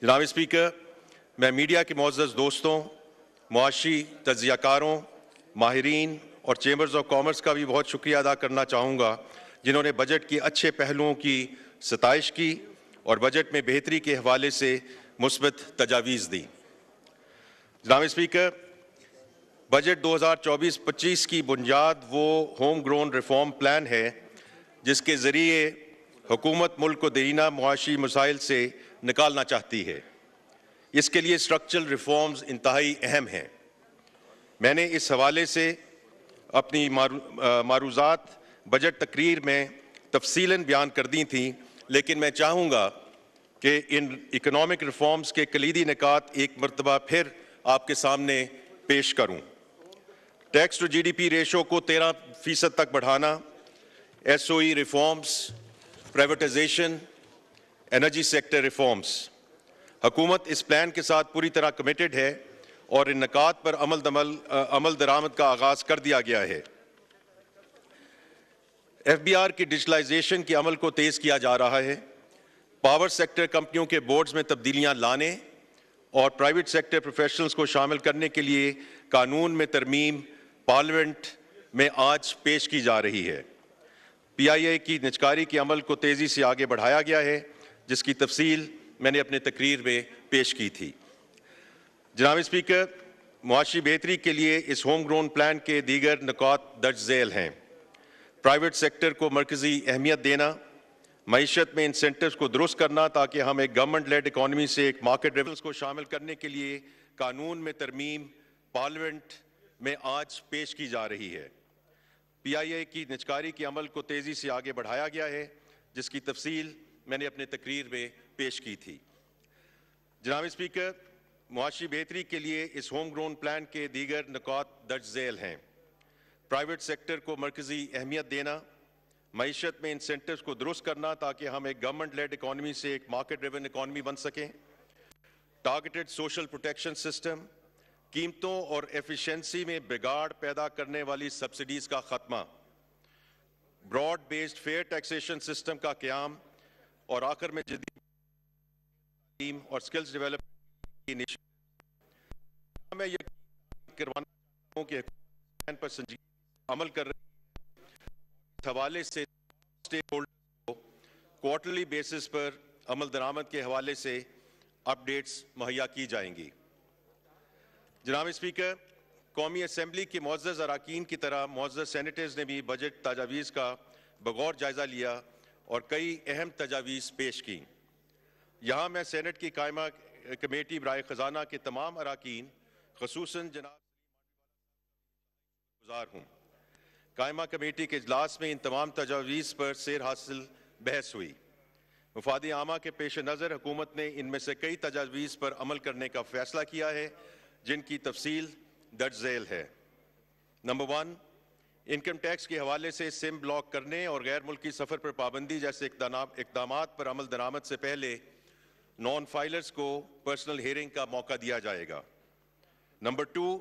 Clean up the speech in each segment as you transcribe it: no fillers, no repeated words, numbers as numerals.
جناب اسپیکر، میں میڈیا کے معزز دوستوں، معاشی تجزیہ کاروں، ماہرین اور چیمبرز آف کامرس کا بھی بہت شکریہ ادا کرنا چاہوں گا جنہوں نے بجٹ کی اچھے پہلوؤں کی ستائش کی اور بجٹ میں بہتری کے حوالے سے مثبت تجاویز دی۔ جناب اسپیکر، بجٹ 2024-25 کی بنیاد وہ ہوم گرون ریفارم پلان ہے جس کے ذریعے حکومت ملک کو دیرینہ معاشی مسائل سے نکالنا چاہتی ہے۔ اس کے لیے اسٹرکچرل ریفارمز انتہائی اہم ہیں۔ میں نے اس حوالے سے اپنی معروضات بجٹ تقریر میں تفصیلاً بیان کر دی تھیں، لیکن میں چاہوں گا کہ ان اکنامک ریفارمز کے کلیدی نکات ایک مرتبہ پھر آپ کے سامنے پیش کروں۔ Tax to G D P ratio کو 13% تک بڑھانا، S O E reforms, privatisation, energy sector reforms. حکومت اس پلان کے ساتھ پوری طرح کمیٹڈ ہے اور ان نکات پر عمل درآمد کا آغاز کر دیا گیا ہے۔ ایف بی آر کی ڈیجیٹلائزیشن کے عمل کو تیز کیا جا رہا ہے۔ پاور سیکٹر کمپنیوں کے بورڈز میں تبدیلیاں لانے اور پرائیویٹ سیکٹر پروفیشنلز کو شامل کرنے کے لیے قانون میں ترمیم پارلیمنٹ میں آج پیش کی جا رہی ہے۔ پی آئی اے کی نجکاری کے عمل کو تیزی سے آگے بڑھایا گیا ہے، جس کی تفصیل میں نے اپنے تقریر میں پیش کی تھی۔ جناب اسپیکر، معاشی بہتری کے لیے اس ہوم گرون پلان کے دیگر نکات درج ذیل ہیں۔ پرائیویٹ سیکٹر کو مرکزی اہمیت دینا، معیشت میں انسینٹیوز کو درست کرنا تاکہ ہم ایک گورنمنٹ لیڈ اکانومی سے ایک مارکیٹ ریفرنس کو شامل کرنے کے لیے قانون میں ترمیم پارلیمنٹ میں آج پیش کی جا رہی ہے۔ پی آئی اے کی نجکاری کے عمل کو تیزی سے آگے بڑھایا گیا ہے، جس کی تفصیل میں نے اپنے تقریر میں پیش کی تھی۔ جناب اسپیکر، معاشی بہتری کے لیے اس ہوم گرون پلان کے دیگر نکات درج ذیل ہیں۔ پرائیویٹ سیکٹر کو مرکزی اہمیت دینا، معیشت میں انسینٹیوز کو درست کرنا تاکہ ہم ایک گورنمنٹ لیڈ اکانومی سے ایک مارکیٹ ڈریون اکانومی بن سکیں۔ ٹارگیٹڈ سوشل پروٹیکشن سسٹم، قیمتوں اور ایفیشنسی میں بگاڑ پیدا کرنے والی سبسڈیز کا خاتمہ، broad based fair taxation system کا قیام اور آخر میں جدید تعلیم اور سکلز ڈیولپمنٹ کی انیشیٹو۔ میں یقین کروانا چاہتا ہوں کہ حکومت پر سنجیدگی عمل کر رہی ہے۔ اس حوالے سے اسٹیک ہولڈرز کو کوارٹرلی بیسس پر عمل درآمد کے حوالے سے اپ ڈیٹس مہیا کی جائیں گی۔ جناب اسپیکر، قومی اسمبلی کے معزز اراکین کی طرح معزز سینیٹرز نے بھی بجٹ تجاویز کا بغور جائزہ لیا اور کئی اہم تجاویز پیش کی۔ یہاں میں سینٹ کی قائمہ کمیٹی برائے خزانہ کے تمام اراکین، خصوصاً جناب گزار ہوں۔ قائمہ کمیٹی کے اجلاس میں ان تمام تجاویز پر سیر حاصل بحث ہوئی۔ مفاد عامہ کے پیش نظر حکومت نے ان میں سے کئی تجاویز پر عمل کرنے کا فیصلہ کیا ہے، جن کی تفصیل درج ذیل ہے۔ نمبر 1، انکم ٹیکس کے حوالے سے سم بلاک کرنے اور غیر ملکی سفر پر پابندی جیسے اقدامات پر عمل درآمد سے پہلے نان فائلرز کو پرسنل ہیئرنگ کا موقع دیا جائے گا۔ نمبر 2،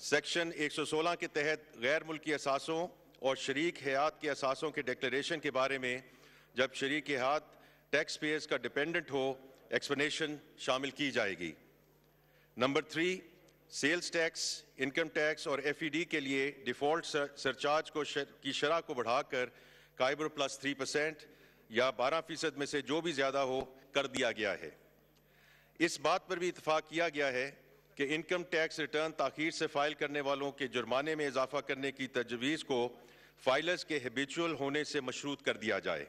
سیکشن 116 کے تحت غیر ملکی اثاثوں اور شریک حیات کے اثاثوں کے ڈکلیریشن کے بارے میں جب شریک حیات ٹیکس پیئرز کا ڈیپینڈنٹ ہو، ایکسپلینیشن شامل کی جائے گی۔ نمبر 3، سیلز ٹیکس، انکم ٹیکس اور ایف ای ڈی کے لیے ڈیفالٹ سرچارج کی شرح کو بڑھا کر قائبر پلس 3% یا 12% میں سے جو بھی زیادہ ہو کر دیا گیا ہے۔ اس بات پر بھی اتفاق کیا گیا ہے کہ انکم ٹیکس ریٹرن تاخیر سے فائل کرنے والوں کے جرمانے میں اضافہ کرنے کی تجویز کو فائلرز کے ہیبیچول ہونے سے مشروط کر دیا جائے۔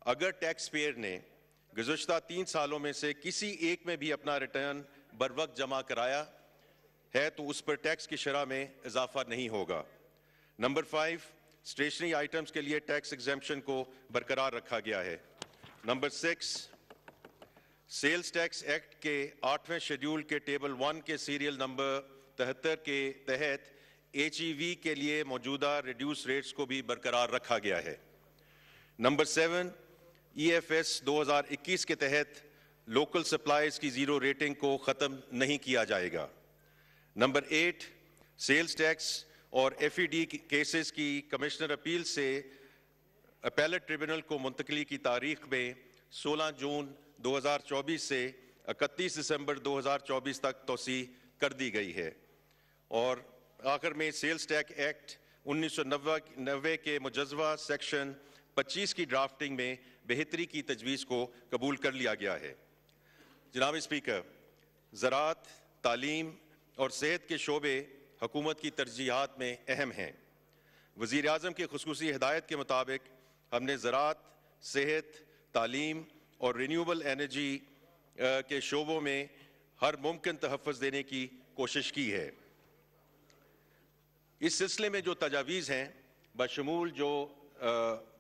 اگر ٹیکس پیئر نے گزشتہ 3 سالوں میں سے کسی ایک میں بھی اپنا ریٹرن بروقت جمع کرایا ہے تو اس پر ٹیکس کی شرح میں اضافہ نہیں ہوگا۔ نمبر 5، اسٹیشنری آئٹمز کے لیے ٹیکس ایگزمپشن کو برقرار رکھا گیا ہے۔ نمبر 6، سیلز ٹیکس ایکٹ کے 8ویں شیڈول کے ٹیبل 1 کے سیریل نمبر 73 کے تحت ایچ ای وی کے لیے موجودہ ریڈیوس ریٹس کو بھی برقرار رکھا گیا ہے۔ نمبر 7، ای ایف ایس 2021 کے تحت لوکل سپلائز کی زیرو ریٹنگ کو ختم نہیں کیا جائے گا۔ نمبر 8، سیلز ٹیکس اور ایف ای ڈی کیسز کی کمشنر اپیل سے اپیلٹ ٹریبونل کو منتقلی کی تاریخ میں 16 جون 2024 سے 31 دسمبر 2024 تک توسیع کر دی گئی ہے۔ اور آخر میں سیلز ٹیکس ایکٹ 1990 کے مجوزہ سیکشن 25 کی ڈرافٹنگ میں بہتری کی تجویز کو قبول کر لیا گیا ہے۔ جناب اسپیکر، زراعت، تعلیم اور صحت کے شعبے حکومت کی ترجیحات میں اہم ہیں۔ وزیر اعظم کی خصوصی ہدایت کے مطابق ہم نے زراعت، صحت، تعلیم اور رینیوبل انرجی کے شعبوں میں ہر ممکن تحفظ دینے کی کوشش کی ہے۔ اس سلسلے میں جو تجاویز ہیں بشمول جو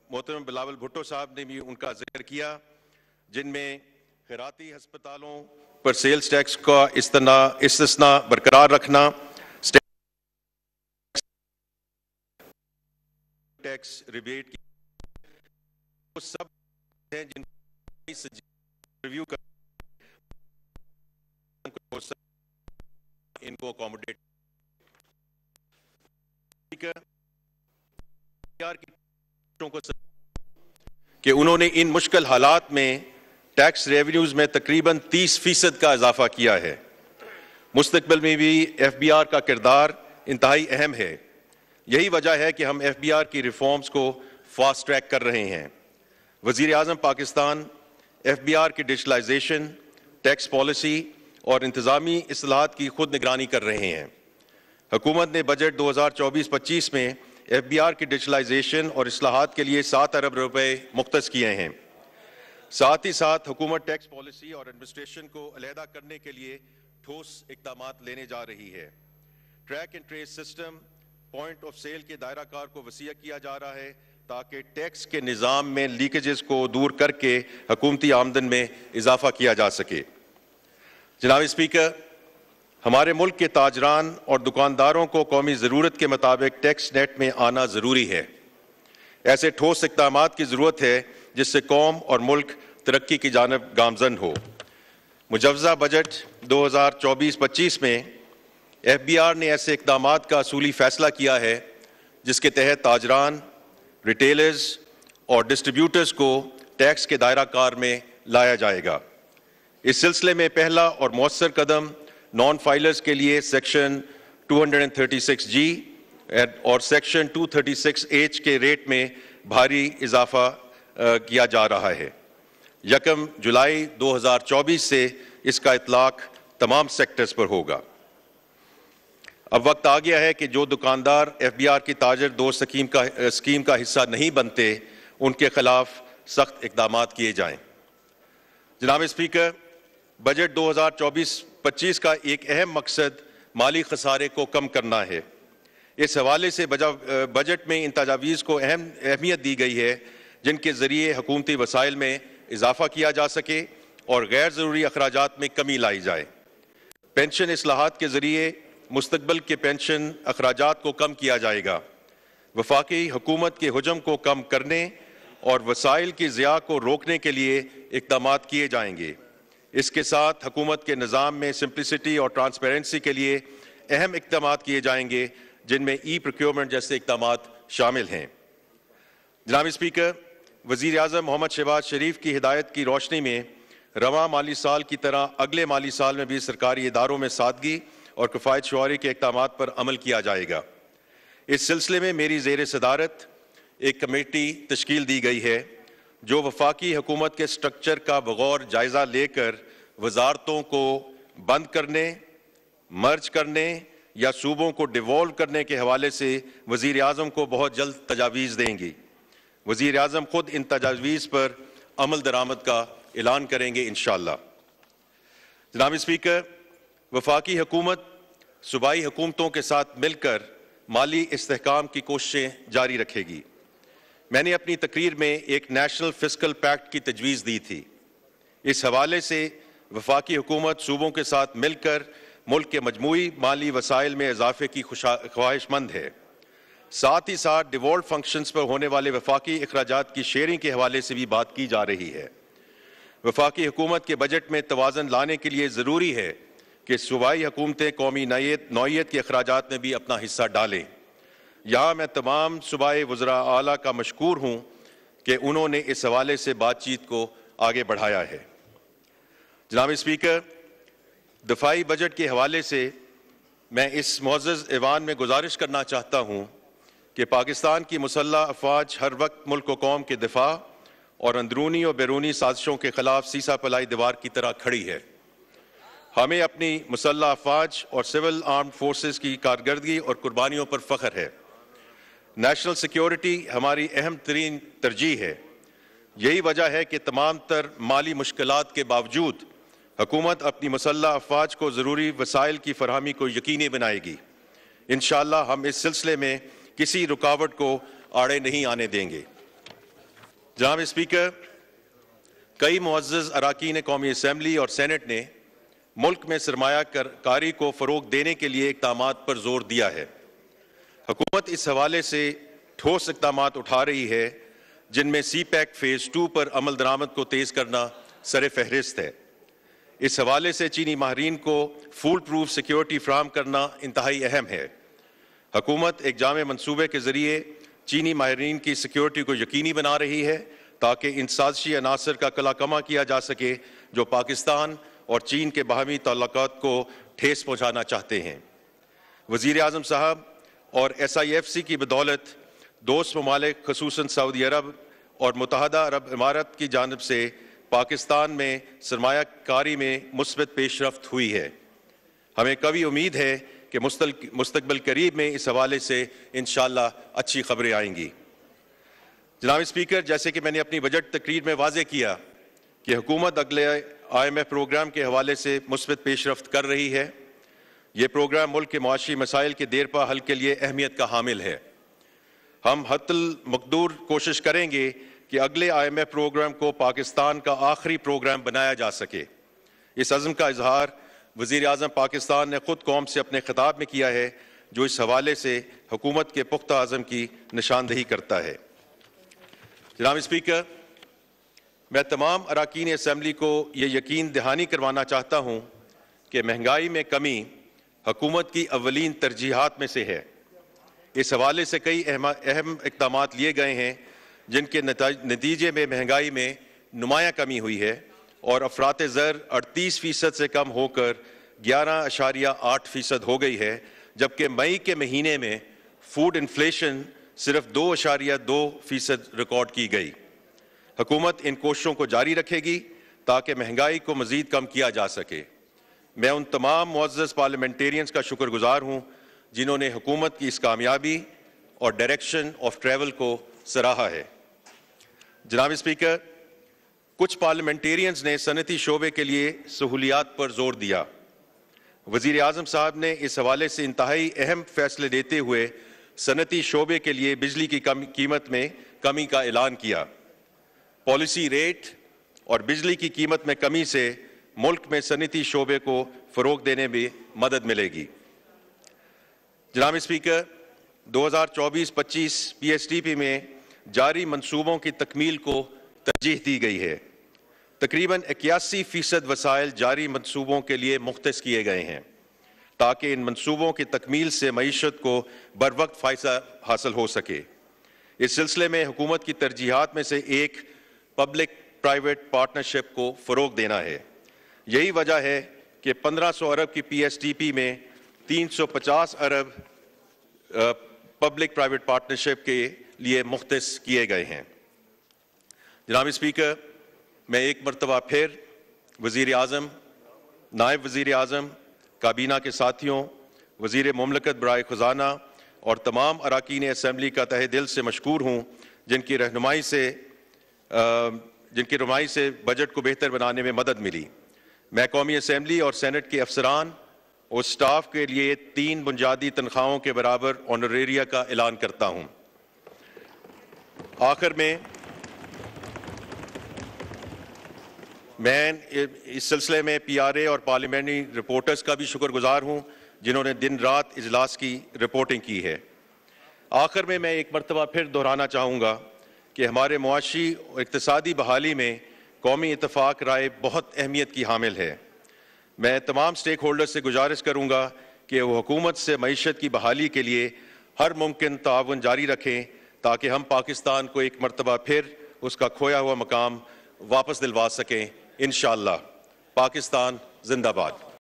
محترم بلاول بھٹو صاحب نے بھی ان کا ذکر کیا، جن میں خیراتی ہسپتالوں پر سیلز ٹیکس کا استثناء برقرار رکھنا، ٹیکس ریبیٹ کی، وہ سب ہیں جن کو ریویو کر ان کو اکوموڈیٹ کہ انہوں نے ان مشکل حالات میں ٹیکس ریونیوز میں تقریباً 30% کا اضافہ کیا ہے۔ مستقبل میں بھی ایف بی آر کا کردار انتہائی اہم ہے۔ یہی وجہ ہے کہ ہم ایف بی آر کی ریفارمز کو فاسٹ ٹریک کر رہے ہیں۔ وزیر اعظم پاکستان ایف بی آر کی ڈیجیٹلائزیشن، ٹیکس پالیسی اور انتظامی اصلاحات کی خود نگرانی کر رہے ہیں۔ حکومت نے بجٹ 2024-25 میں ایف بی آر کی ڈیجیٹلائزیشن اور اصلاحات کے لیے 7 ارب روپے مختص کیے ہیں۔ ساتھ ہی ساتھ حکومت ٹیکس پالیسی اور ایڈمنسٹریشن کو علیحدہ کرنے کے لیے ٹھوس اقدامات لینے جا رہی ہے۔ Track and trace system, point of sale کے دائرہ کار کو وسیع کیا جا رہا ہے تاکہ ٹیکس کے نظام میں لیکیجز کو دور کر کے حکومتی آمدن میں اضافہ کیا جا سکے۔ جناب اسپیکر، ہمارے ملک کے تاجران اور دکانداروں کو قومی ضرورت کے مطابق ٹیکس نیٹ میں آنا ضروری ہے۔ ایسے ٹھوس اقدامات کی ضرورت ہے جس سے قوم اور ملک ترقی کی جانب گامزن ہو۔ مجوزہ بجٹ 2024-25 میں ایف بی آر نے ایسے اقدامات کا اصولی فیصلہ کیا ہے جس کے تحت تاجران، ریٹیلرز اور ڈسٹریبیوٹرز کو ٹیکس کے دائرہ کار میں لایا جائے گا۔ اس سلسلے میں پہلا اور مؤثر قدم نان فائلرز کے لیے سیکشن 236G اور سیکشن 236H کے ریٹ میں بھاری اضافہ کیا جا رہا ہے۔ 1 جولائی 2024 سے اس کا اطلاق تمام سیکٹرز پر ہوگا۔ اب وقت آ گیا ہے کہ جو دکاندار ایف بی آر کی تاجر دوست اسکیم کا حصہ نہیں بنتے، ان کے خلاف سخت اقدامات کیے جائیں۔ جناب اسپیکر، بجٹ 2024-25 کا ایک اہم مقصد مالی خسارے کو کم کرنا ہے۔ اس حوالے سے بجٹ میں ان تجاویز کو اہمیت دی گئی ہے جن کے ذریعے حکومتی وسائل میں اضافہ کیا جا سکے اور غیر ضروری اخراجات میں کمی لائی جائے۔ پینشن اصلاحات کے ذریعے مستقبل کے پینشن اخراجات کو کم کیا جائے گا۔ وفاقی حکومت کے حجم کو کم کرنے اور وسائل کی ضیاع کو روکنے کے لیے اقدامات کیے جائیں گے۔ اس کے ساتھ حکومت کے نظام میں سمپلسٹی اور ٹرانسپیرنسی کے لیے اہم اقدامات کیے جائیں گے جن میں ای پروکیورمنٹ جیسے اقدامات شامل ہیں۔ جناب اسپیکر، وزیر اعظم محمد شہباز شریف کی ہدایت کی روشنی میں رواں مالی سال کی طرح اگلے مالی سال میں بھی سرکاری اداروں میں سادگی اور کفایت شعاری کے اقدامات پر عمل کیا جائے گا۔ اس سلسلے میں میری زیر صدارت ایک کمیٹی تشکیل دی گئی ہے جو وفاقی حکومت کے سٹرکچر کا بغور جائزہ لے کر وزارتوں کو بند کرنے، مرج کرنے یا صوبوں کو ڈیوالو کرنے کے حوالے سے وزیر اعظم کو بہت جلد تجاویز دیں گی۔ وزیر اعظم خود ان تجاویز پر عمل درآمد کا اعلان کریں گے انشاءاللہ۔ جناب اسپیکر، وفاقی حکومت صوبائی حکومتوں کے ساتھ مل کر مالی استحکام کی کوششیں جاری رکھے گی۔ میں نے اپنی تقریر میں ایک نیشنل فسکل پیکٹ کی تجویز دی تھی۔ اس حوالے سے وفاقی حکومت صوبوں کے ساتھ مل کر ملک کے مجموعی مالی وسائل میں اضافے کی خواہش مند ہے۔ ساتھ ہی ساتھ ڈیوالوڈ فنکشنز پر ہونے والے وفاقی اخراجات کی شیئرنگ کے حوالے سے بھی بات کی جا رہی ہے۔ وفاقی حکومت کے بجٹ میں توازن لانے کے لیے ضروری ہے کہ صوبائی حکومتیں قومی نوعیت کے اخراجات میں بھی اپنا حصہ ڈالیں۔ یہاں میں تمام صوبائی وزراء اعلیٰ کا مشکور ہوں کہ انہوں نے اس حوالے سے بات چیت کو آگے بڑھایا ہے۔ جناب اسپیکر، دفاعی بجٹ کے حوالے سے میں اس معزز ایوان میں گزارش کرنا چاہتا ہوں کہ پاکستان کی مسلح افواج ہر وقت ملک و قوم کے دفاع اور اندرونی اور بیرونی سازشوں کے خلاف سیسا پلائی دیوار کی طرح کھڑی ہے۔ ہمیں اپنی مسلح افواج اور سول آرمڈ فورسز کی کارکردگی اور قربانیوں پر فخر ہے۔ نیشنل سیکیورٹی ہماری اہم ترین ترجیح ہے۔ یہی وجہ ہے کہ تمام تر مالی مشکلات کے باوجود حکومت اپنی مسلح افواج کو ضروری وسائل کی فراہمی کو یقینی بنائے گی۔ انشاءاللہ ہم اس سلسلے میں کسی رکاوٹ کو آڑے نہیں آنے دیں گے۔ جناب اسپیکر، کئی معزز اراکین قومی اسمبلی اور سینٹ نے ملک میں سرمایہ کاری کو فروغ دینے کے لیے اقدامات پر زور دیا ہے۔ حکومت اس حوالے سے ٹھوس اقدامات اٹھا رہی ہے، جن میں سی پیک فیز 2 پر عمل درآمد کو تیز کرنا سر فہرست ہے۔ اس حوالے سے چینی ماہرین کو فول پروف سیکیورٹی فراہم کرنا انتہائی اہم ہے۔ حکومت ایک جامع منصوبے کے ذریعے چینی ماہرین کی سیکیورٹی کو یقینی بنا رہی ہے تاکہ ان سازشی عناصر کا کلا کما کیا جا سکے جو پاکستان اور چین کے باہمی تعلقات کو ٹھیس پہنچانا چاہتے ہیں۔ وزیر اعظم صاحب اور SIFC کی بدولت دوست ممالک خصوصاً سعودی عرب اور متحدہ عرب امارات کی جانب سے پاکستان میں سرمایہ کاری میں مثبت پیش رفت ہوئی ہے۔ ہمیں قوی امید ہے کہ مستقبل قریب میں اس حوالے سے انشاءاللہ اچھی خبریں آئیں گی۔ جناب اسپیکر، جیسے کہ میں نے اپنی بجٹ تقریر میں واضح کیا کہ حکومت اگلے IMF پروگرام کے حوالے سے مثبت پیش رفت کر رہی ہے۔ یہ پروگرام ملک کے معاشی مسائل کے دیرپا حل کے لیے اہمیت کا حامل ہے۔ ہم حتی المقدور کوشش کریں گے کہ اگلے IMF پروگرام کو پاکستان کا آخری پروگرام بنایا جا سکے۔ اس عزم کا اظہار وزیر اعظم پاکستان نے خود قوم سے اپنے خطاب میں کیا ہے، جو اس حوالے سے حکومت کے پختہ عزم کی نشاندہی کرتا ہے۔ جناب اسپیکر، میں تمام اراکین اسمبلی کو یہ یقین دہانی کروانا چاہتا ہوں کہ مہنگائی میں کمی حکومت کی اولین ترجیحات میں سے ہے۔ اس حوالے سے کئی اہم اقدامات لیے گئے ہیں جن کے نتیجے میں مہنگائی میں نمایاں کمی ہوئی ہے اور افراط زر 38% سے کم ہو کر 11.8% ہو گئی ہے، جبکہ مئی کے مہینے میں فوڈ انفلیشن صرف 2.2% ریکارڈ کی گئی۔ حکومت ان کوششوں کو جاری رکھے گی تاکہ مہنگائی کو مزید کم کیا جا سکے۔ میں ان تمام معزز پارلیمنٹیرینز کا شکر گزار ہوں جنہوں نے حکومت کی اس کامیابی اور ڈائریکشن آف ٹریول کو سراہا ہے۔ جناب اسپیکر، کچھ پارلیمنٹیرینز نے صنعتی شعبے کے لیے سہولیات پر زور دیا۔ وزیر اعظم صاحب نے اس حوالے سے انتہائی اہم فیصلے لیتے ہوئے صنعتی شعبے کے لیے بجلی کی قیمت میں کمی کا اعلان کیا۔ پالیسی ریٹ اور بجلی کی قیمت میں کمی سے ملک میں صنعتی شعبے کو فروغ دینے میں مدد ملے گی۔ جناب اسپیکر، 2024-25 PSTP میں جاری منصوبوں کی تکمیل کو ترجیح دی گئی ہے۔ تقریباً 81% وسائل جاری منصوبوں کے لیے مختص کیے گئے ہیں تاکہ ان منصوبوں کی تکمیل سے معیشت کو بروقت فائدہ حاصل ہو سکے۔ اس سلسلے میں حکومت کی ترجیحات میں سے ایک پبلک پرائیویٹ پارٹنرشپ کو فروغ دینا ہے۔ یہی وجہ ہے کہ 1500 ارب کی PSTP میں 350 ارب پبلک پرائیویٹ پارٹنرشپ کے لیے مختص کیے گئے ہیں۔ جناب اسپیکر، میں ایک مرتبہ پھر وزیر اعظم، نائب وزیر اعظم، کابینہ کے ساتھیوں، وزیر مملکت برائے خزانہ اور تمام اراکین اسمبلی کا تہہ دل سے مشکور ہوں جن کی رہنمائی سے بجٹ کو بہتر بنانے میں مدد ملی۔ میں قومی اسمبلی اور سینٹ کے افسران اور سٹاف کے لیے 3 بنیادی تنخواہوں کے برابر آنریریا کا اعلان کرتا ہوں۔ آخر میں اس سلسلے میں PRA اور پارلیمنٹری رپورٹرز کا بھی شکر گزار ہوں جنہوں نے دن رات اجلاس کی رپورٹنگ کی ہے۔ آخر میں ایک مرتبہ پھر دہرانا چاہوں گا کہ ہمارے معاشی اور اقتصادی بحالی میں قومی اتفاق رائے بہت اہمیت کی حامل ہے۔ میں تمام سٹیک ہولڈر سے گزارش کروں گا کہ وہ حکومت سے معیشت کی بحالی کے لیے ہر ممکن تعاون جاری رکھیں تاکہ ہم پاکستان کو ایک مرتبہ پھر اس کا کھویا ہوا مقام واپس دلوا سکیں انشاءاللہ۔ پاکستان زندہ باد۔